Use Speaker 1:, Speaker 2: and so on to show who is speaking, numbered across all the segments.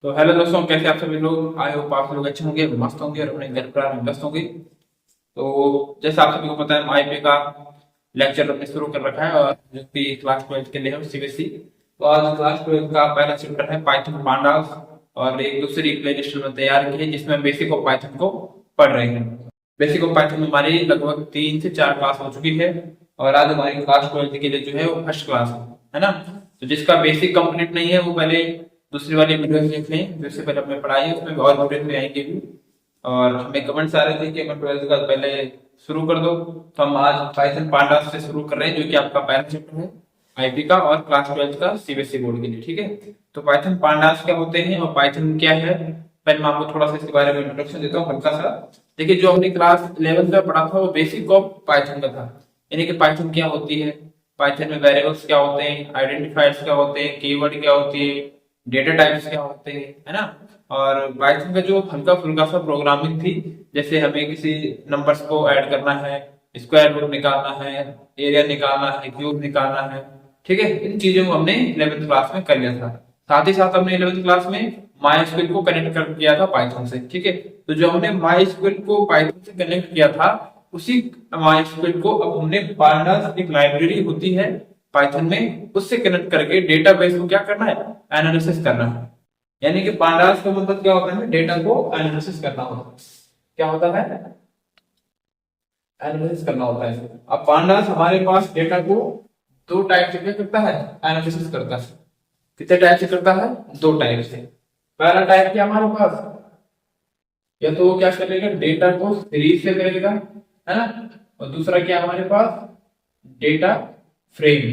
Speaker 1: तो हेलो दोस्तों, कैसे आप सभी लोग? आई होप आप लोग अच्छे होंगे, मस्त होंगे और अपने घर पर व्यस्त होंगे। तो जैसा आप सभी को पता है, आईपी का लेक्चर हमने शुरू कर रखा है और जो कि क्लास 12 के लिए है सीबीएसई। तो आज क्लास 12 का पहला चैप्टर है पाइथन पांडास और एक दूसरी प्ले लिस्ट में तैयार की है जिसमें बेसिक ऑफ पाइथन को पढ़ रहे हैं। बेसिक ऑफ पाइथन में हमारी लगभग 3 से 4 क्लास हो चुकी है और आज हमारी क्लास 12 के लिए जो है वो फर्स्ट क्लास है ना। तो जिसका बेसिक कंप्लीट नहीं है वो पहले दूसरी वाली वीडियो देख लें, जिससे पहले हमने पढ़ाई है, उसमें और वीडियो में आएंगे भी। और हमें कमेंट्स आ रहे थे कि हमें 12th का पहले शुरू कर दो, तो हम आज पाइथन पांडास से शुरू कर रहे हैं जो कि आपका पहला चैप्टर है आईपी का और क्लास 12 का सीबीएसई बोर्ड के लिए। ठीक है, तो पाइथन पांडास क्या होते हैं और पाइथन क्या है, पहले मैं आपको थोड़ा सा इसके बारे में इंट्रोडक्शन देता हूँ हल्का सा। देखिए, जो हमने क्लास 11 में पढ़ा था वो बेसिक ऑफ पाइथन का था, यानी कि पाइथन क्या होती है, पाइथन में वेरिएबल्स क्या होते हैं, आइडेंटिफायर्स क्या होते हैं, कीवर्ड क्या होती है, डेटा टाइप्स क्या होते हैं, है ना। और पाइथन का जो हल्का फुल्का सा प्रोग्रामिंग थी, जैसे हमें किसी नंबर्स को ऐड करना है, स्क्वायर रूट निकालना है, एरिया निकालना है, क्यूब निकालना है, ठीक है, इन चीजों को हमने 11th क्लास में कर लिया था। साथ ही साथ हमने 11th क्लास में माइस्क्ल को कनेक्ट कर किया था पाइथन से। ठीक है, तो जो हमने माइस्क्ल को पाइथन से कनेक्ट किया था उसी माइस्क्ल को अब हमने पांडास, एक लाइब्रेरी होती है पाइथन में, उससे कनेक्ट करके डेटाबेस को क्या करना है, एनालिसिस करना है। यानी कि पांडास का मतलब क्या होता है, डेटा को एनालिसिस करना होता है। क्या होता है, एनालिसिस करना होता है। अब पांडास हमारे पास डेटा को दो टाइप से क्या करता है, एनालिसिस करता है। कितने टाइप से करता है, दो टाइप से। पहला टाइप क्या हमारे पास, या तो वो क्या करेगा, डेटा को सीरीज से करेगा, है ना। और दूसरा क्या हमारे पास, डेटा फ्रेम।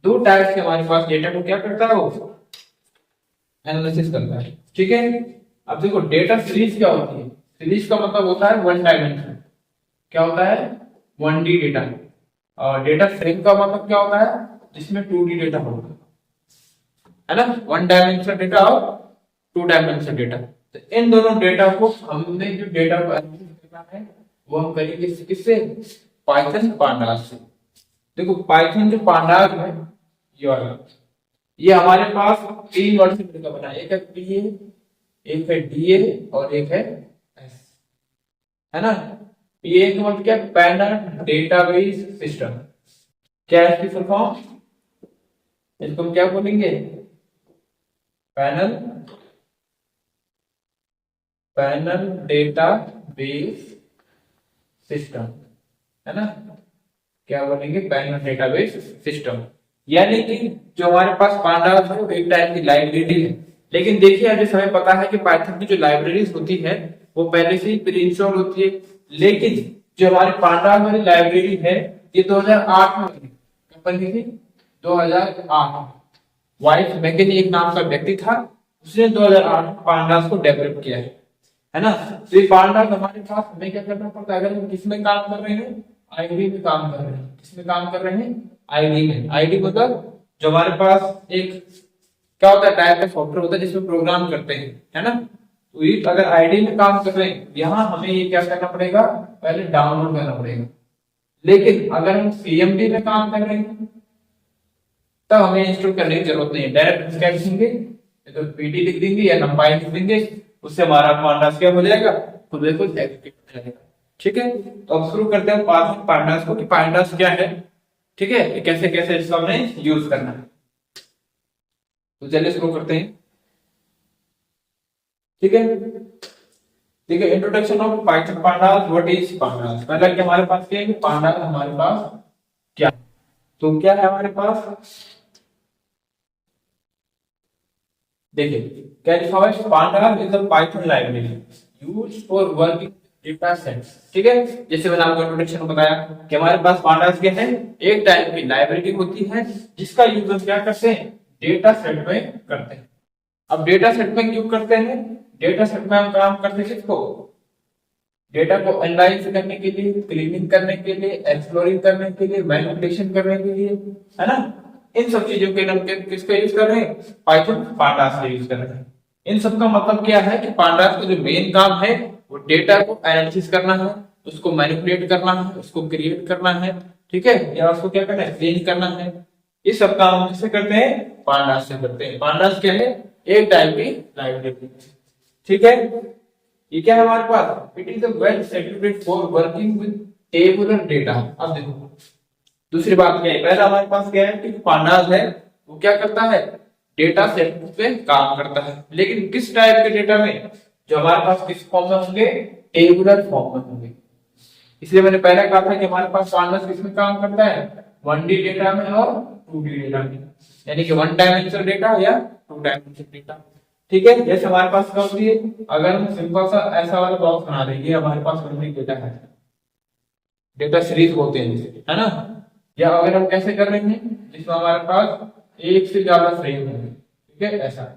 Speaker 1: दो टाइप से हमारे पास डेटा को क्या करता है, वो एनालिसिस करता है। ठीक है, अब देखो डेटा सीरीज क्या होती है, सीरीज का मतलब होता है वन डायमेंशन। क्या होता है, 1D डेटा। और डेटा फ्रेम का मतलब क्या होता है, जिसमें 2D डेटा होगा, है ना। 1 डायमेंशनल डेटा और 2 डायमेंशनल डेटा। तो इन दोनों डेटा को हमने जो डेटा को एनालिसिस करना है वो हम करेंगे किससे, पाइथन पांडास से। देखो पाइथन जो पांडास है ये हमारे पास 3 वर्ड से मिलकर बना है, एक है पीए, एक है डीए और एक है एस, है ना। पीए का मतलब क्या, पैनल डेटाबेस सिस्टम। क्या है इसकी फुल फॉर्म, इसको हम क्या बोलेंगे, पैनल डेटाबेस सिस्टम, है ना। क्या बोलेंगे, पैनल डेटाबेस सिस्टम। यानी कि जो हमारे पास पांडास है वो एक टाइप की लाइब्रेरी है। लेकिन देखिए, जैसे हमें पता है कि पाइथन की जो लाइब्रेरीज होती है वो पहले से ही प्री इंस्टॉल होती है, लेकिन जो हमारी पांडास वाली लाइब्रेरी है ये 2008 में बनी। कब बनी थी, 2008। वाइट मैकेनी एक नाम का व्यक्ति था, उसने 2008 में पांडास को डेवलप किया है ना। तो ये पांडास हमारे पास हमें क्या करना पड़ता है, अगर हम किसमें काम कर रहे हैं, आईडी में काम कर रहे हैं। किसमें काम कर रहे हैं, आईडी में। आईडी मतलब जो हमारे पास एक क्या होता है, टाइप का सॉफ्टवेयर होता है जिसमें प्रोग्राम करते हैं, है ना। तो ये अगर आईडी में काम कर रहे हैं, यहाँ हमें ये क्या करना पड़ेगा, पहले डाउनलोड करना पड़ेगा। लेकिन अगर हम सीएमडी में काम कर रहे हैं तब हमें इंस्टॉल करने की जरूरत नहीं है, डायरेक्ट क्या लिखेंगे, तो पीडी लिख देंगे या नंपाई लिख देंगे, उससे हमारा पांडास क्या हो जाएगा, खुद ब खुद एग्जीक्यूट हो जाएगा। ठीक है, तो अब शुरू करते हैं पांडास को कि पांडास क्या है, ठीक है, कैसे कैसे इसका हमने यूज करना है। तो चलिए शुरू करते हैं। ठीक है, ठीक है, introduction of Python pandas, what is pandas. पहला कि हमारे पास क्या है, पांडास हमारे पास क्या, तो क्या है हमारे पास, देखिए क्या लिखा हुआ है, pandas is a Python library used for working data sets. ठीक है, जैसे मैंने आपको इंट्रोडक्शन में बताया कि हमारे पास पांडास क्या है, एक टाइप की लाइब्रेरी होती है जिसका यूज हम क्या करते हैं, डेटा सेट में करते हैं। अब डेटा सेट में क्यों करते हैं, डेटा सेट में हम काम करते हैं किसको, डेटा को एनालाइज करने के लिए, क्लीनिंग करने के लिए, एक्सप्लोरिंग करने के लिए, मैनिपुलेशन करने के लिए, है ना। इन सब चीजों के लिए हम किसका यूज कर रहे हैं, पाइथन पांडास का यूज कर रहे हैं। इन सब का मतलब क्या है कि पांडास का जो मेन काम है वो डेटा को एनालिसिस करना है, उसको मैनिपुलेट करना है, उसको क्रिएट करना है, ठीक है, या उसको क्या करना है, क्लीन करना है। ये सब काम हम किससे करते हैं, पांडास से करते हैं। पांडास क्या है, एक टाइप की लाइब्रेरी। ठीक है, ये क्या है हमारे पास, it is a well settled for working with tabular data. अब देखो दूसरी बात क्या है, पहला हमारे पास क्या है कि पांडास है वो क्या करता है, डेटा सेट पे काम करता है, लेकिन किस टाइप के डेटा में, जो हमारे पास किस फॉर्म में होंगे, टेबुलर फॉर्म में होंगे। इसलिए मैंने पहले कहा था कि हमारे पास पांडास किसमें काम करता है, 1D डेटा में और 2D डेटा में, यानी कि 1 डायमेंशनल डेटा या 2 डायमेंशनल डेटा। ठीक है, जैसे हमारे पास क्या होती है, अगर हम सिंपल सा ऐसा वाला बॉक्स बना देंगे, हमारे पास 1D डेटा है, डेटा सीरीज बोलते हैं जिसे, है ना, या अगर हम कैसे कर रहे हैं जिसमें हमारे पास एक से ज्यादा फ्रेम होंगे, ठीक है, ऐसा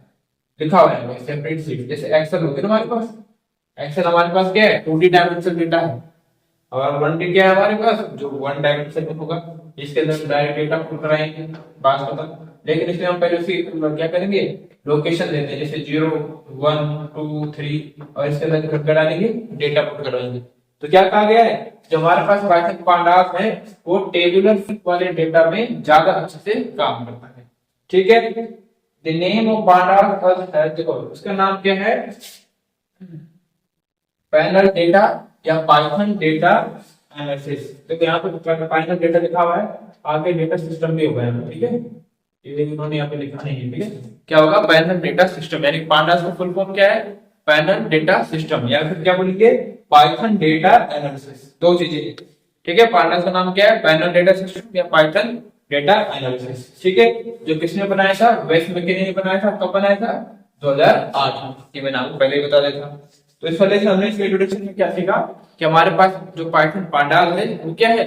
Speaker 1: लिखा हुआ है सेपरेट सीट, जैसे एक्सेल होते हैं हमारे पास, एक्सेल हमारे पास क्या है 2D डायमेंशनल डेटा है, और 1D क्या है हमारे पास, जो 1 डायमेंशन में होगा, इसके अंदर डायरेक्ट डेटा पुट कराएंगे बात खत्म। लेकिन इसमें हम पहले उसी क्या करेंगे, लोकेशन देते हैं, जैसे 0 1 2 3 और इसके अंदर घर डालेंगे, डेटा पुट कराएंगे। तो क्या कहा गया है, जो हमारे पास पाइथन पांडास है वो टेबुलर वाले डेटा में ज्यादा अच्छे से काम करता है। ठीक है, द नेम ऑफ पांडास है, देखो उसका नाम क्या है, पैनल डेटा या पाइथन डेटा एनालिसिस। तो यहाँ पे पाइथन डेटा लिखा हुआ है, आगे डेटा सिस्टम भी होगा यहाँ पे, ठीक है, ये इन्होंने यहाँ पे लिखा नहीं है, ठीक है, क्या होगा, पैनल डेटा सिस्टम, यानी पांडास का फुल फॉर्म क्या है, पैनल डेटा सिस्टम, या फिर क्या बोलेंगे, पाइथन डेटा एनालिसिस, दो चीजें। ठीक है, पांडास का नाम क्या है, पैनल डेटा सिस्टम या पाइथन डेटा एनालिसिस। ठीक है, जो किसने बनाया था, वेस मैकेनी ने बनाया था, कब बनाया था, 2008 में, ये मैंने आपको पहले ही बता दिया था। तो इस वाले से हमने इसके इंट्रोडक्शन में क्या सीखा कि हमारे पास जो पाइथन पांडास है वो क्या है,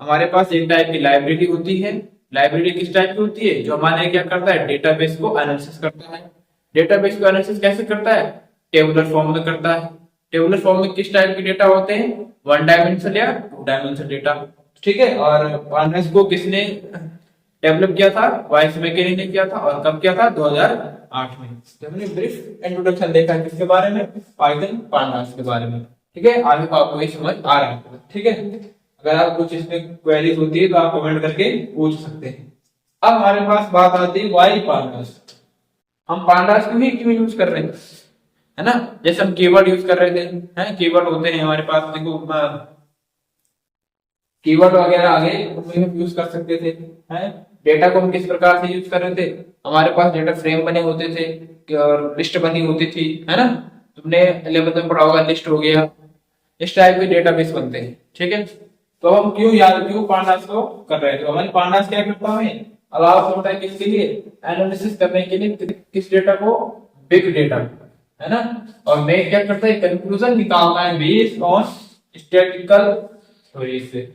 Speaker 1: हमारे पास एक टाइप की लाइब्रेरी होती है। लाइब्रेरी किस टाइप की होती है, जो हमारे क्या करता है, डेटाबेस को एनालिसिस करता है। डेटाबेस को एनालिसिस कैसे करता है, टेबुलर फॉर्म में करता है। टेबुलर फॉर्म में किस टाइप के डेटा होते हैं, 1 डायमेंशनल या 2 डायमेंशनल डेटा। ठीक है, और पांडास को किसने डेवलप किया था, वाइस मैकेनी ने किया था, और कब किया था, 2008 में। तो हमने ब्रीफ इंट्रोडक्शन देखा है किसके बारे में, पाइथन पांडास के बारे में। ठीक है, आगे को आपको ये समझ आ रहा है। ठीक है, अगर आप कुछ इसमें क्वेरीज होती है तो आप कमेंट करके पूछ सकते हैं। अब हमारे पास बात आती है वाई पांडास, हम पांडास को ही क्यों यूज कर रहे हैं, है ना, जैसे हम कीवर्ड यूज कर रहे थे, हैं कीवर्ड होते हैं हमारे पास, देखो कीवर्ड वगैरह आगे हम यूज कर सकते थे, हैं डेटा को हम किस प्रकार से यूज कर रहे थे, हमारे पास डेटा फ्रेम बने होते थे और लिस्ट बनी होती थी, है ना, तुमने 11th में पढ़ा होगा, लिस्ट हो गया, इस टाइप के डेटाबेस बनते हैं। ठीक है, तो हम क्यों पांडास को कर रहे थे, हमारे पांडास क्या करता है, अलाउ करता है किसके लिए, एनालिसिस करने के लिए, किस डेटा को, बिग डेटा, है ना, और मैं क्या करता है, कंक्लूजन निकालता है बेस्ड ऑन स्टैटिस्टिकल थ्योरीज से।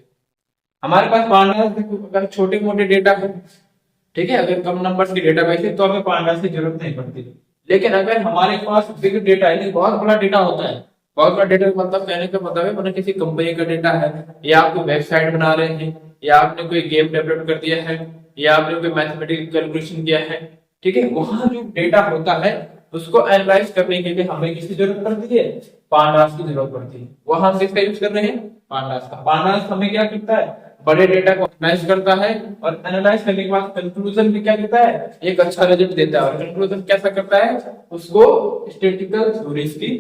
Speaker 1: हमारे पास पांडास अगर छोटे मोटे डेटा है, ठीक है, अगर कम नंबर्स की डेटाबेस है तो हमें पांडास की जरूरत नहीं पड़ती। लेकिन अगर हमारे पास बिग डेटा है, बहुत बड़ा डेटा होता है, बहुत बड़ा डेटा मतलब कहने का मतलब है, मतलब किसी कंपनी का डेटा है, या आप कोई वेबसाइट बना रहे हैं, या आपने कोई गेम डेवलप कर दिया है, या आपने कोई मैथमेटिकल कैलकुलेशन किया है। ठीक है, वहां जो डेटा होता है उसको एनालाइज करने के लिए हमें किसकी जरूरत पड़ती है, पांडास की जरूरत पड़ती है। वहां हम किसका यूज कर रहे हैं, पांडास का। पांडास हमें क्या करता है, बड़े डेटा को एनालाइज करता है, और एनालाइज करने के बाद कंक्लूजन में क्या देता है, एक अच्छा रिजल्ट देता है, और कंक्लूजन कैसा करता है, उसको स्टैटिस्टिकल थ्योरीज की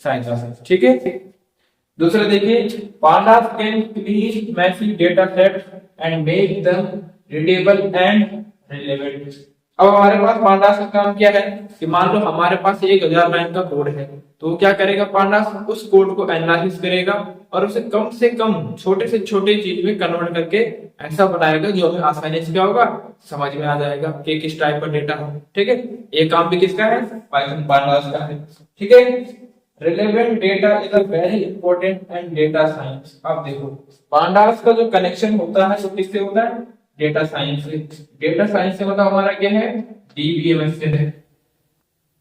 Speaker 1: सहायता से। ठीक है, दूसरा देखिए, pandas can clean massive data set and make them readable and relevant. अब हमारे पास पांडास का काम क्या है कि मान लो हमारे पास 1000 लाइन का कोड है, तो क्या करेगा पांडास, उस कोड को एनालिसिस करेगा और उसे कम से कम छोटे से छोटे चीज में कन्वर्ट करके ऐसा बनाएगा जो हमें आसानी से क्या होगा, समझ में आ जाएगा कि किस टाइप का डेटा है। ठीक है, ये काम भी किसका है, पाइथन पांडास का है। ठीक है, relevant data is a very important and data science. अब देखो पांडास का जो कनेक्शन होता है वो किससे होता है, डेटा साइंस से। डेटा साइंस से मतलब हमारा क्या है, डीबीएमएस से है,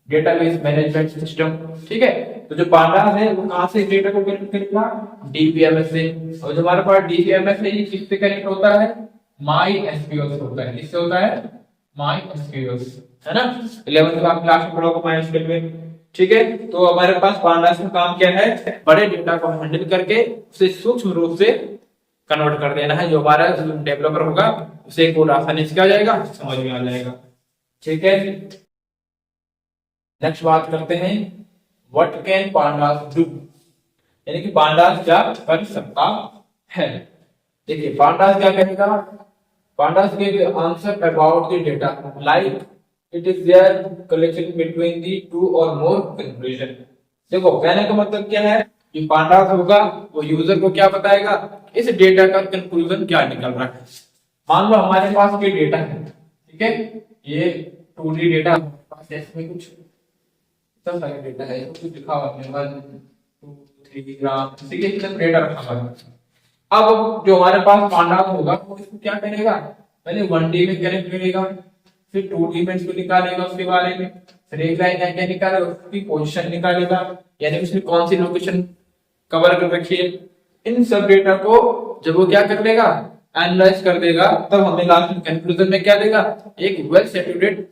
Speaker 1: डेटाबेस मैनेजमेंट सिस्टम। ठीक है, तो जो पांडास है वो कहां से डेटा को कनेक्ट करेगा, डीबीएमएस से। और जो हमारे पास डीबीएमएस है ये किससे कनेक्ट होता है, माई एसक्यूएल से होता है। किससे होता है, माई एसक्यूएल, है ना, 11th का क्लास में पढ़ा होगा माई एसक्यूएल में। ठीक है, तो हमारे पास पांडास का काम क्या है, बड़े डेटा को हैंडल करके उसे सूक्ष्म रूप से कन्वर्ट कर देना है, जो हमारा डेवलपर होगा उसे कोड आसानी से क्या जाएगा, समझ में आ जाएगा। ठीक है। नेक्स्ट बात करते हैं व्हाट कैन पांडास डू, यानी कि पांडास क्या कर सकता है। देखिए पांडास क्या कहेगा, pandas give answer about the data like it is there collection between the two और मोर कंक्लूजन। देखो कहने का मतलब क्या है कि पांडास होगा वो यूजर को क्या बताएगा, इस डेटा का कंक्लूजन क्या निकल रहा है। मान लो हमारे पास ये डेटा है, ठीक है, ये 2D डेटा हमारे पास है, इसमें कुछ इतना सारा डेटा है, कुछ लिखा हुआ है 1 2 3 ग्राम, ठीक है, इतना डेटा रखा हुआ है। अब जो हमारे पास पांडास होगा वो इसको क्या करेगा, पहले 1D में कनेक्ट करेगा, फिर 2D में इसको निकालेगा, उसके बारे में फिर एक लाइन क्या निकालेगा, उसकी पोजीशन निकालेगा, यानी उसने कौन सी लोकेशन कवर कर रखी है। इन सब डेटा को जब वो क्या कर लेगा, एनालाइज कर देगा, तब हमें लास्ट में कंक्लूजन में क्या देगा, एक वेल सेटुरेटेड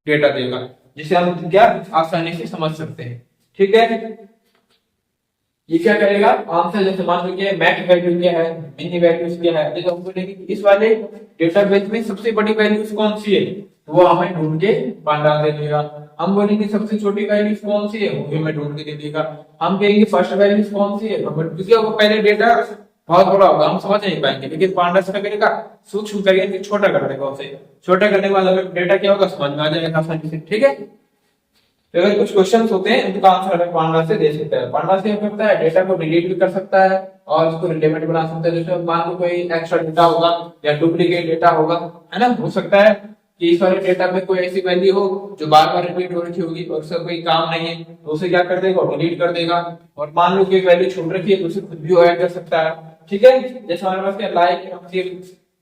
Speaker 1: डेटा देगा, जिसे हम क्या आसानी से समझ सकते हैं। ठीक है, ये क्या करेगा, आंसर जैसे मान लो क्या मैक्स वैल्यू क्या है, मिनी वैल्यूज क्या है, जैसे हमको देखिए इस वाले डेटाबेस में सबसे बड़ी वैल्यूज कौन सी है, तो वो हमें ढूंढ के पांडास दे देगा। हम बोलेंगे सबसे छोटी वैल्यूज कौन सी है, वो भी हमें ढूंढ के दे देगा। हम कहेंगे फर्स्ट वैल्यूज कौन सी है, क्योंकि वो पहले डेटा बहुत बड़ा होगा, हम समझ नहीं पाएंगे, लेकिन पांडास क्या करेगा, सूक्ष्म करके छोटा कर देगा, उसे छोटा करने के बाद हमें डेटा क्या होगा समझ में आ जाएगा आसानी से। ठीक है, तो अगर कुछ क्वेश्चंस होते हैं उनका आंसर हमें पांडास से दे सकता है। पांडास क्या करता है, डेटा को डिलीट भी कर सकता है और उसको रिलेवेंट बना सकता है। जैसे मान लो कोई एक्स्ट्रा डेटा होगा या डुप्लीकेट डेटा होगा, है ना, हो सकता है कि इस वाले डेटा में कोई ऐसी वैल्यू हो जो बार बार रिपीट हो रही होगी और उसका कोई काम नहीं है, तो उसे क्या कर देगा, डिलीट कर देगा। और मान लो कोई वैल्यू छूट रखी है तो उसे खुद भी ऐड कर सकता है। ठीक है, जैसे हमारे पास क्या लाइक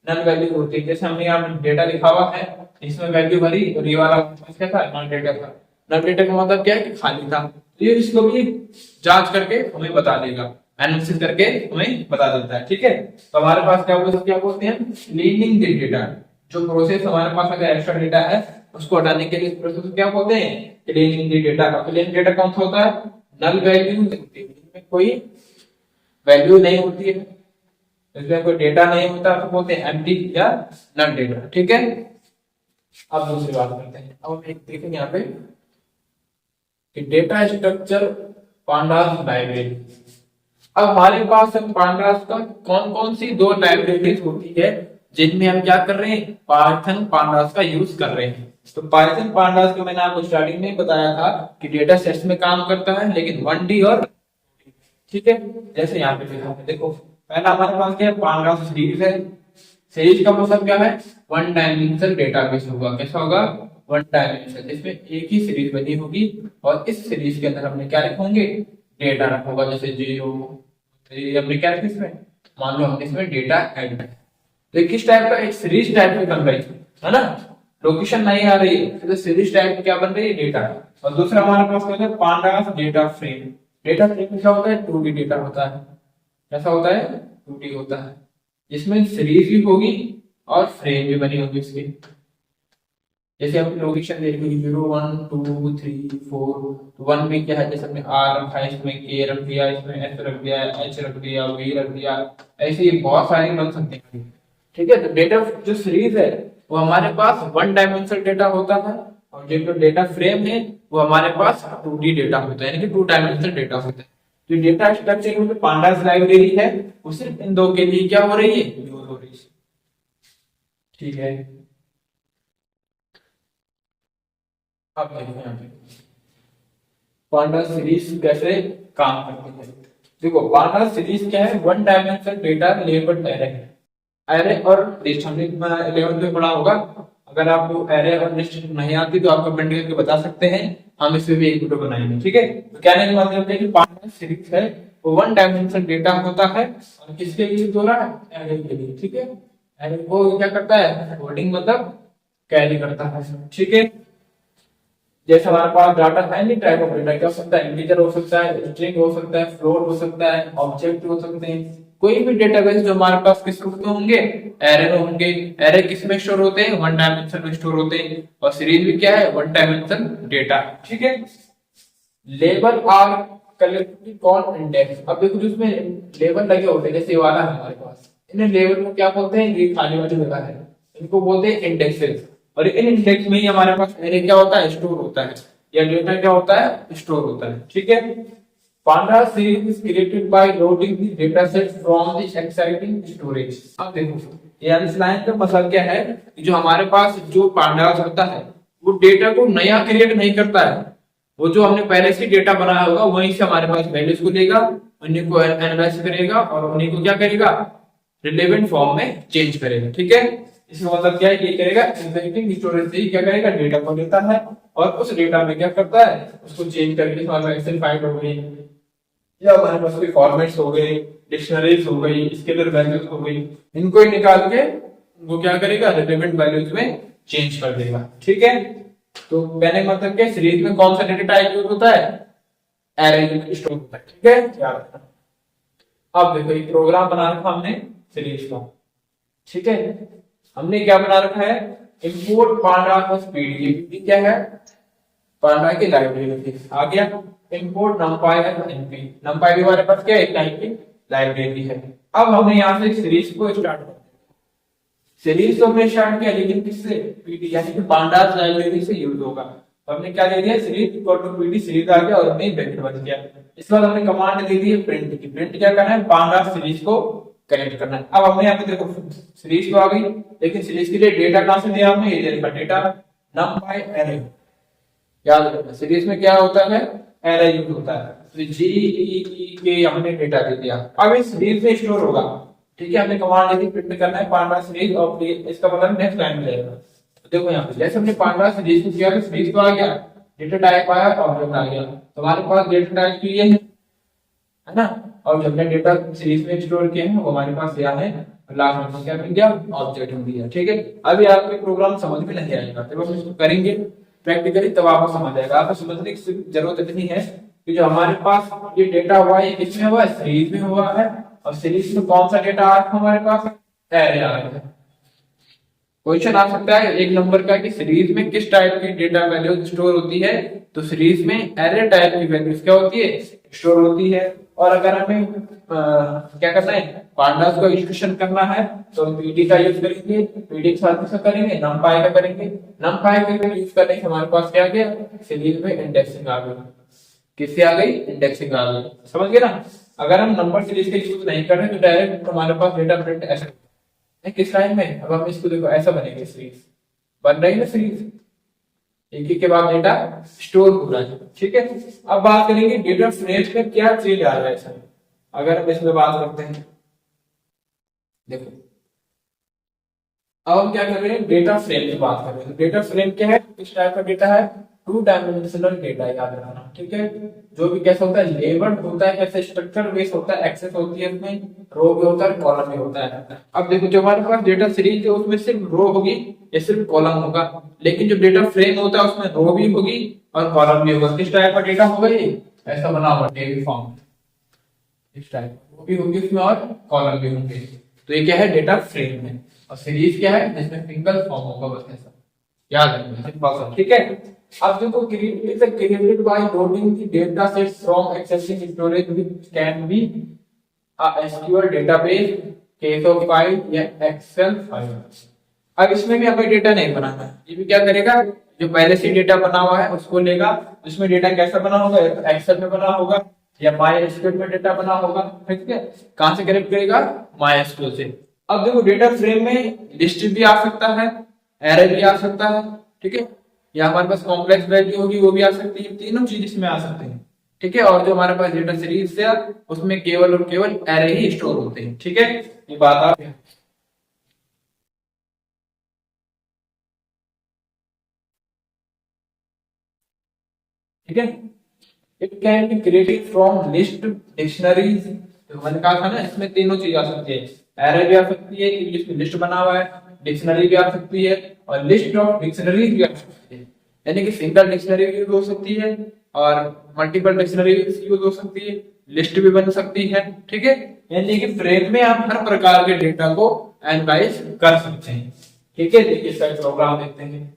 Speaker 1: नल वैल्यू होती है, जैसे हमने यहाँ डेटा लिखा हुआ है, इसमें वैल्यू भरी और ये वाला क्या था, नल डेटा था। नल डेटा का मतलब क्या है कि खाली था, तो ये इसको भी जांच करके हमें बता देगा, एनालिसिस करके हमें बता देता है। ठीक है, तो हमारे पास क्या होगा, क्या बोलते हैं क्लीनिंग द डेटा। जो प्रोसेस हमारे पास अगर एक्स्ट्रा डेटा है उसको हटाने के लिए इस प्रोसेस को क्या बोलते हैं, क्लीनिंग द डेटा। का क्लीन डेटा कौन सा होता है, नल वैल्यू में कोई वैल्यू नहीं होती है, इसमें कोई डेटा नहीं होता, तो बोलते हैं एम्प्टी या नल डेटा। ठीक है, अब दूसरी बात करते हैं। अब हम एक देखेंगे यहाँ पे कि डेटा स्ट्रक्चर पांडास लाइब्रेरी। अब हमारे पास पांडास का कौन कौन सी दो लाइब्रेरीज होती है जिनमें हम क्या कर रहे हैं, पाइथन पांडास का यूज कर रहे हैं। तो पाइथन पांडास को मैंने आपको स्टार्टिंग में बताया था कि डेटा सेट्स में काम करता है, लेकिन 1D और, ठीक है, जैसे यहाँ पे देखो पहला हमारे पास क्या है, पांडास सीरीज है। सीरीज का मतलब क्या है, वन डायमेंशनल डेटाबेस होगा। कैसा होगा, वन डायमेंशनल, जिसमें एक ही सीरीज बनी होगी और इस सीरीज के अंदर हमने क्या रखेंगे, डेटा रखा होगा। जैसे 0 हमने क्या रखा इसमें, मान लो हमने इसमें डेटा ऐड किया, तो किस टाइप का, एक सीरीज टाइप में बन रही है ना, लोकेशन नहीं आ रही है, तो सीरीज टाइप की क्या बन रही है, डेटा। और दूसरा हमारे पास क्या है, pandas data frame. Data frame क्या होता है, 2D डेटा होता है। कैसा होता है, 2D होता है, जिसमें सीरीज भी होगी और फ्रेम भी बनी होगी इसकी। जैसे हम लोकेशन देख लीजिए 0 1 2 3 4, 1 में क्या है, जैसे हमने R रखा है, इसमें K रख दिया, इसमें S रख दिया, H रख दिया, V रख दिया, ऐसे ही बहुत सारे बन सकते हैं। ठीक है, तो डेटा जो सीरीज है वो हमारे पास 1 डायमेंशनल डेटा होता है, और जो डेटा फ्रेम है वो हमारे पास 2D डेटा होता है, यानी कि 2 डायमेंशनल डेटा होता है। जो डेटा स्ट्रक्चर में पांडास लाइब्रेरी है वो सिर्फ इन दो के लिए क्या हो रही है, यूज हो रही है। ठीक है, अब देखिए यहाँ पे पांडास सीरीज कैसे काम करती है। देखो पांडास सीरीज क्या है, 1 डायमेंशनल डेटा लेबल्ड एरे है। एरे और लिस्ट हमने 11th में पढ़ा होगा। अगर आपको एरे और लिस्ट नहीं आती तो आप कमेंट करके बता सकते हैं, हम इसमें भी एक वीडियो बनाएंगे। ठीक है, तो कहने का मतलब है कि पांडास सीरीज है वो 1 डायमेंशनल डेटा होता है, और किसके लिए हो रहा है, एरे के लिए। ठीक है, एरे को क्या करता है, होल्डिंग मतलब कैरी करता है। ठीक है, जैसे हमारे पास डाटा है, नहीं टाइप ऑफ डेटा क्या हो सकता है, इंटीजर हो सकता है, स्ट्रिंग हो सकता है, फ्लोट हो सकता है, ऑब्जेक्ट हो सकते हैं। कोई भी डेटाबेस जो हमारे पास किस रूप में होंगे, एरे में होंगे। एरे किस में स्टोर होते हैं, 1 डायमेंशन में स्टोर होते हैं, और सीरीज भी क्या है, 1 डायमेंशन डेटा। ठीक है, label are collective call index. अब देखो जिसमें लेबल लगे होते हैं, जैसे ये वाला है हमारे पास, इन्हें लेबल को क्या बोलते हैं, ये खाली वाली जगह है, इनको बोलते हैं इंडेक्सेस। और इन इंडेक्स में ही हमारे पास एरे क्या होता है, स्टोर होता है। या डेटा क्या होता है, स्टोर होता है। ठीक है, panda series is created by loading the data set from the exciting storage. अब देखो ये इस लाइन का मतलब क्या है कि जो हमारे पास जो पांडास होता है वो डेटा को नया क्रिएट नहीं करता है, वो जो हमने पहले से डेटा बनाया होगा वहीं से हमारे पास वैल्यूज को लेगा, उन्हीं को एनालाइज करेगा और उन्हीं को क्या करेगा, रिलेवेंट फॉर्म में चेंज करेगा। ठीक है, इसका मतलब क्या है, ये करेगा एक्साइटिंग स्टोरेज से ही क्या करेगा, डेटा को लेता है और उस डेटा में क्या करता है, उसको चेंज करके हमारे पास एक्सेल फाइल हो गई या हमारे पास कोई फॉर्मेट्स हो गए, डिक्शनरीज हो गई, स्केलर वैल्यूज हो गई, इनको ही निकाल के वो क्या करेगा, रिलेवेंट वैल्यूज में चेंज कर देगा। ठीक है, तो कहने का मतलब क्या, सीरीज में कौन सा डेटा टाइप यूज होता है, एरे स्टोर होता है। ठीक है, याद रखना। अब देखो एक प्रोग्राम बना रखा हमने सीरीज का। ठीक है, हमने क्या बना रखा है, इंपोर्ट पांडा प्लस पीडी क्या है, पांडा की लाइब्रेरी आ गया, इंपोर्ट numpy है np, numpy भी हमारे पास क्या है, एक टाइप की लाइब्रेरी है। अब हमने यहाँ से सीरीज को स्टार्ट कर, सीरीज तो हमने स्टार्ट किया लेकिन किससे, पीडी यानी कि पांडास लाइब्रेरी से यूज होगा। तो हमने क्या दे दिया, series equal to PD, series आ गया और हमने ब्रैकेट बच गया। इसके बाद हमने कमांड दे दी है प्रिंट की, प्रिंट क्या करना है, पांडास सीरीज को कनेक्ट करना है। अब हमने यहाँ पे देखो सीरीज तो आ गई, लेकिन सीरीज के लिए डेटा कहां से दिया हमने, ये देखा डेटा numpy array। याद रखना सीरीज में क्या होता है, एरे यूज होता है, तो जी ई के हमने डेटा दे दिया, अब इस सीरीज में स्टोर होगा। ठीक है, हमने कमांड दी प्रिंट करना है पांडा सीरीज और इसका मतलब नेक्स्ट लाइन में जाएगा। तो देखो यहाँ पे जैसे हमने पांडा सीरीज को किया तो सीरीज को आ गया, डेटा टाइप आया, ऑब्जेक्ट आ गया, तो हमारे पास डेटा टाइप की ये है ना, और जब हमने डेटा सीरीज में स्टोर किए हैं वो हमारे पास यहाँ है, लास्ट में क्या मिल गया, ऑब्जेक्ट मिल गया। ठीक है, अभी आपको प्रोग्राम समझ में नहीं आएगा, जब हम इसको करेंगे प्रैक्टिकली तब आपको समझ आएगा। आपको समझने की जरूरत इतनी है कि जो हमारे पास ये डेटा हुआ है किसमें हुआ है, सीरीज में हुआ है, और सीरीज में कौन सा डेटा आ रहा है हमारे पास, एरे आ रहा है। क्वेश्चन आ सकता है एक नंबर का कि सीरीज में किस टाइप की डेटा वैल्यू स्टोर होती है, तो सीरीज में एरे टाइप की वैल्यूज क्या होती है, स्टोर होती है। और अगर हमें क्या करना है, पांडास को एग्जीक्यूशन करना है तो पीडी का यूज करेंगे, पीडी के साथ इसका करेंगे, numpy का करेंगे, numpy का यूज करने से हमारे पास क्या आ गया, सीरीज में इंडेक्सिंग आ गई। किससे आ गई, इंडेक्सिंग आ गई, समझ गए ना। अगर हम नंबर सीरीज का यूज नहीं कर रहे तो डायरेक्ट हमारे पास डेटा प्रिंट ऐसा है किस लाइन में, अब हम इसको देखो ऐसा बनेगी, सीरीज बन रही है ना, सीरीज एक एक के बाद डेटा स्टोर हो रहा है। ठीक है, अब बात करेंगे डेटा फ्रेम में क्या चेंज आ रहा है इसमें। अगर हम इसमें बात करते हैं, देखो अब हम क्या कर रहे हैं, डेटा फ्रेम की बात कर रहे हैं। डेटा फ्रेम क्या है, किस टाइप का डेटा है, 2 डायमेंशनल डेटा, याद रखना। ठीक है, जो भी कैसा होता है, लेबल्ड होता है, कैसे स्ट्रक्चर बेस होता है, एक्सेस होती है, इसमें रो भी होता है, कॉलम भी होता है। अब देखो जो हमारे पास डेटा सीरीज है उसमें सिर्फ रो होगी या सिर्फ कॉलम होगा, लेकिन जो डेटा फ्रेम होता है उसमें रो भी होगी और कॉलम भी होगा। किस टाइप का डेटा होगा, ये ऐसा बना हुआ टेबल फॉर्म, इस टाइप रो भी होगी उसमें और कॉलम भी होंगे। तो ये क्या है, डेटा फ्रेम है। और सीरीज क्या है, जिसमें सिंगल फॉर्म होगा बस ऐसा, याद रखना। ठीक है, अब देखो created by loading the data sets from accessing storage which can be a SQL database, case of file या एक्सेल फाइल। अब इसमें भी हमें डेटा नहीं बनाना है, ये भी क्या करेगा, जो पहले से डेटा बना हुआ है उसको लेगा, उसमें डेटा कैसा बना होगा, एक्सेल में बना होगा या मायस्क्यूएल में डेटा बना होगा। ठीक है, कहां से कनेक्ट करेगा, मायस्क्यूएल से। अब देखो डेटा फ्रेम में लिस्ट भी आ सकता है, एरे भी आ सकता है, ठीक है, या हमारे पास कॉम्प्लेक्स वैल्यू होगी वो भी आ सकती है, तीनों चीज इसमें आ सकते हैं। ठीक है, और जो हमारे पास डेटा सीरीज है उसमें केवल और केवल एरे ही स्टोर होते हैं। ठीक है, ये बात आप ठीक है। It can be created from list, dictionaries, तो मैंने कहा था ना इसमें तीनों चीज आ सकती है, एरे भी आ सकती है क्योंकि इसमें लिस्ट बना हुआ है, डिक्शनरी भी आ सकती है और लिस्ट ऑफ डिक्शनरीज भी आ सकती है, यानी कि सिंगल डिक्शनरी भी यूज हो सकती है और मल्टीपल डिक्शनरी यूज हो सकती है, लिस्ट भी बन सकती है। ठीक है, यानी कि फ्रेम में आप हर प्रकार के डेटा को एनालाइज कर सकते हैं। ठीक है, देखिए इसका प्रोग्राम देखते हैं।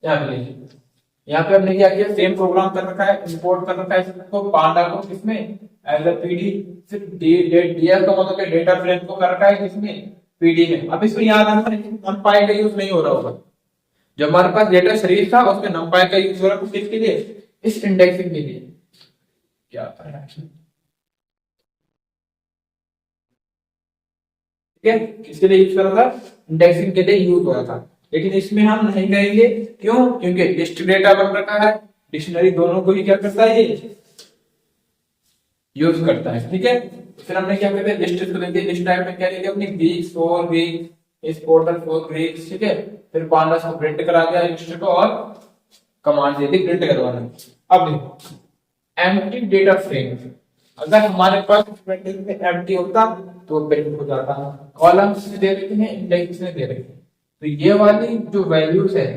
Speaker 1: यहाँ पे हमने क्या किया, सेम प्रोग्राम कर रखा है, इंपोर्ट कर रखा है इसको पांडा को किसमें, एज अ पीडी, सिर्फ डीएफ का मतलब डेटा फ्रेम को कर रखा है किसमें, पीडी में। अब इसको याद रखना numpy का यूज नहीं हो रहा होगा, जो हमारे पास डेटा सीरीज था उसमें numpy का यूज हो रहा है किसके लिए, इस इंडेक्सिंग के लिए। क्या आता है, ठीक है, किसके लिए यूज करा था, इंडेक्सिंग के लिए यूज हो रहा था। लेकिन इसमें हम नहीं करेंगे, क्यों, क्योंकि लिस्ट डेटा बन रखा है, डिक्शनरी दोनों को ही क्या करता है, ये यूज करता है, ठीक है। फिर हमने क्या करते हैं, लिस्ट को लेते हैं, लिस्ट टाइप में क्या लेते हैं अपनी वीक्स फॉर वीक, इस पोर्टल फॉर वीक्स, ठीक है। फिर पांडास को प्रिंट करा दिया लिस्ट को और कमांड दे दी प्रिंट करवाना। अब देखो एम्प्टी डेटा फ्रेम, अगर हमारे पास में एम्प्टी होता तो प्रिंट हो जाता, कॉलम्स दे रखे हैं, इंडेक्स में दे रखे हैं, तो ये वाली जो वैल्यूज है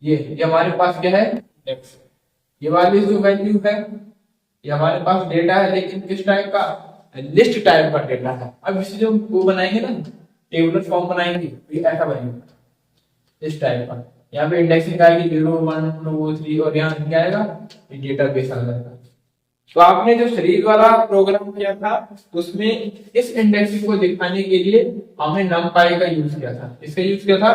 Speaker 1: ये हमारे पास क्या है, इंडेक्स। ये वाली जो वैल्यू है ये हमारे पास डेटा है, लेकिन किस टाइप का, लिस्ट टाइप का डेटा है। अब इसे जो वो बनाएंगे ना, टेबुलर फॉर्म बनाएंगे, तो ये ऐसा बनेगा इस टाइप का। यहाँ पे इंडेक्सिंग आएगी 0 1 2 3 और यहाँ क्या आएगा, ये डेटा बेस आ जाएगा। तो आपने जो सीरीज वाला प्रोग्राम किया था उसमें इस इंडेक्सिंग को दिखाने के लिए हमने numpy का यूज किया था। इसका यूज किया था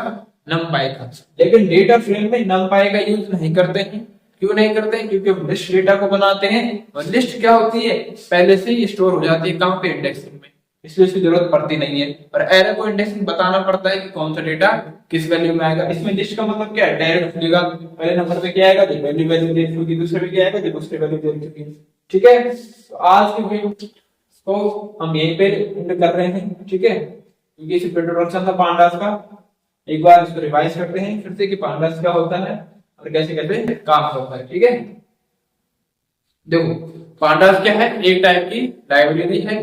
Speaker 1: numpy का, लेकिन डेटा फ्रेम में numpy का यूज नहीं करते हैं। क्यों नहीं करते हैं, क्योंकि हम लिस्ट डेटा को बनाते हैं और लिस्ट क्या होती है, पहले से ही स्टोर हो जाती है कहां पे, इंडेक्सिंग में, इसलिए इसकी जरूरत पड़ती नहीं है। और एरे को इंडेक्सिंग बताना पड़ता है कि कौन सा डेटा किस वैल्यू में आएगा। इसमें लिस्ट का मतलब क्या है, डायरेक्ट खुलेगा, पहले नंबर पे क्या आएगा, जो वैल्यू दे चुकी, दूसरे पे क्या आएगा, जो दूसरे वैल्यू दे चुकी, ठीक है। तो आज के वीडियो को हम यहीं पे एंड कर रहे हैं, ठीक है, क्योंकि इस इंट्रोडक्शन था पांडास का। एक बार इसको रिवाइज करते हैं फिर से कि पांडास क्या होता है और कैसे कैसे काम होता है, ठीक है। देखो पांडास क्या है, एक टाइप की लाइब्रेरी है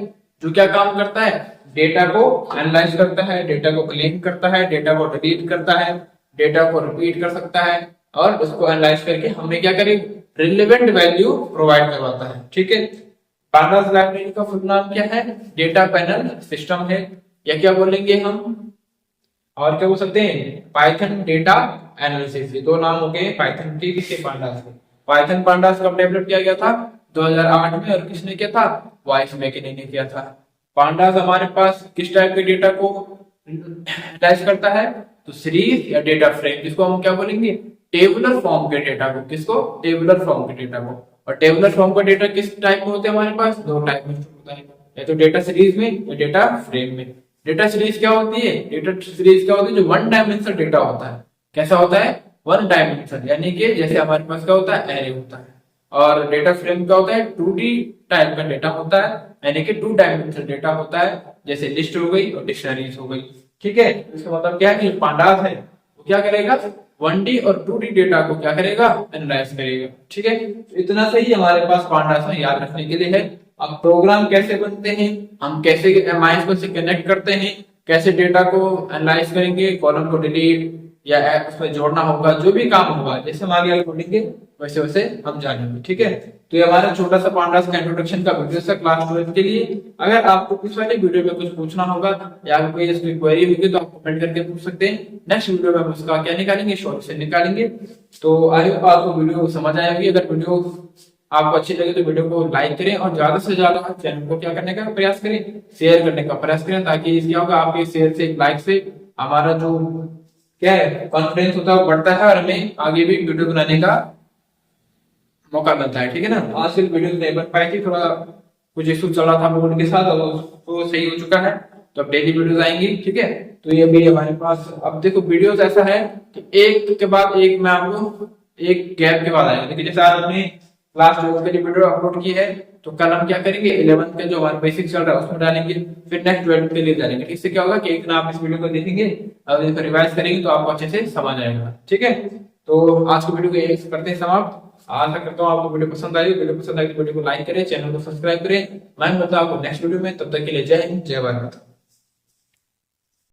Speaker 1: जो क्या काम करता है, डेटा को एनालाइज करता है, डेटा को क्लीन करता है, डेटा को डिलीट करता है, डेटा को रिपीट कर सकता है और उसको एनालाइज करके हमें क्या करें, रिलेवेंट वैल्यू प्रोवाइड करवाता है, ठीक है। पांडास लाइब्रेरी का फुल नाम क्या है, डेटा पैनल सिस्टम है, या क्या बोलेंगे हम, और क्या बोल सकते हैं, पाइथन डेटा एनालिसिस। ये दो नाम हो गए पाइथन के, किसके, पांडास के। पाइथन पांडास कब डेवलप किया गया था, 2008 में, और किसने किया था, वाइस मैकिनी ने किया था। पांडास हमारे पास किस टाइप के डेटा को एनालाइज करता है, तो सीरीज या डेटा फ्रेम, जिसको हम क्या बोलेंगे, टेबुलर फॉर्म के डेटा को, किसको, टेबुलर फॉर्म के डेटा को। और टेबुलर फॉर्म का डेटा किस टाइप में होते हैं हमारे पास, दो टाइप में होता है, या तो डेटा सीरीज में या डेटा फ्रेम में। डेटा सीरीज क्या होती है, डेटा सीरीज क्या होती है, जो वन डायमेंशनल डेटा होता है। कैसा होता है, वन डायमेंशनल, यानी कि जैसे हमारे पास क्या होता है, एरे होता है। और डेटा फ्रेम क्या होता है, 2D टाइप का डेटा होता है, यानी कि 2 डायमेंशनल डेटा होता है, जैसे लिस्ट हो गई और डिक्शनरीज हो गई, ठीक है। इसका मतलब क्या है कि पांडास है वो क्या करेगा, 1D और 2D डेटा को क्या करेगा, एनालाइज करेगा, ठीक है। इतना सही हमारे पास पांडास में याद रखने के लिए है। अब प्रोग्राम कैसे बनते हैं, हम कैसे MySQL से कनेक्ट करते हैं, कैसे डेटा को एनालाइज करेंगे, कॉलम को डिलीट या उसमें जोड़ना होगा, जो भी काम होगा, जैसे हम आगे पढ़ेंगे वैसे वैसे हम जानेंगे, ठीक है। तो ये हमारा छोटा सा पांडास का इंट्रोडक्शन का वीडियो था क्लास 12 के लिए। अगर आपको इस वाले वीडियो में कुछ पूछना होगा या कोई इसकी क्वेरी होगी तो आप कमेंट करके पूछ सकते हैं। नेक्स्ट वीडियो में हम उसका क्या निकालेंगे, सॉल्यूशन निकालेंगे। तो आई होप आपको वीडियो समझ आए होगी। अगर वीडियो आपको अच्छी लगे तो वीडियो को लाइक करें और ज्यादा से ज्यादा चैनल को क्या करने का प्रयास करें, शेयर करने का प्रयास करें, ताकि क्या होगा, आपके शेयर से, लाइक से हमारा जो क्या है कॉन्फिडेंस होता है वो बढ़ता है और हमें आगे भी वीडियो बनाने का मौका मिलता है, ठीक है ना। आज के वीडियो नहीं बन पाई थी, थोड़ा कुछ इशू चल रहा था मोबाइल के साथ, और वो सही हो चुका है, तो अब डेली वीडियोस आएंगी, ठीक है। तो ये भी हमारे पास अब देखो वीडियोस ऐसा है कि एक के बाद एक मैं आपको एक गैप के बाद आएगा। देखिए जैसे आज हमने क्लास 12 के लिए वीडियो अपलोड की है, तो कल हम क्या करेंगे, 11th के जो हमारा बेसिक चल रहा है उसमें डालेंगे, फिर नेक्स्ट 12th के लिए डालेंगे। इससे क्या होगा कि एक दिन आप इस वीडियो को देखेंगे और इसको रिवाइज करेंगे तो आपको अच्छे से समझ आएगा, ठीक है। तो आज की वीडियो को यही करते हैं समाप्त। आशा करता हूँ आपको वीडियो पसंद आई। वीडियो पसंद आई तो वीडियो को लाइक करें, चैनल को सब्सक्राइब करें। मैं मिलता हूँ आपको नेक्स्ट वीडियो में, तब तक के लिए जय हिंद, जय भारत।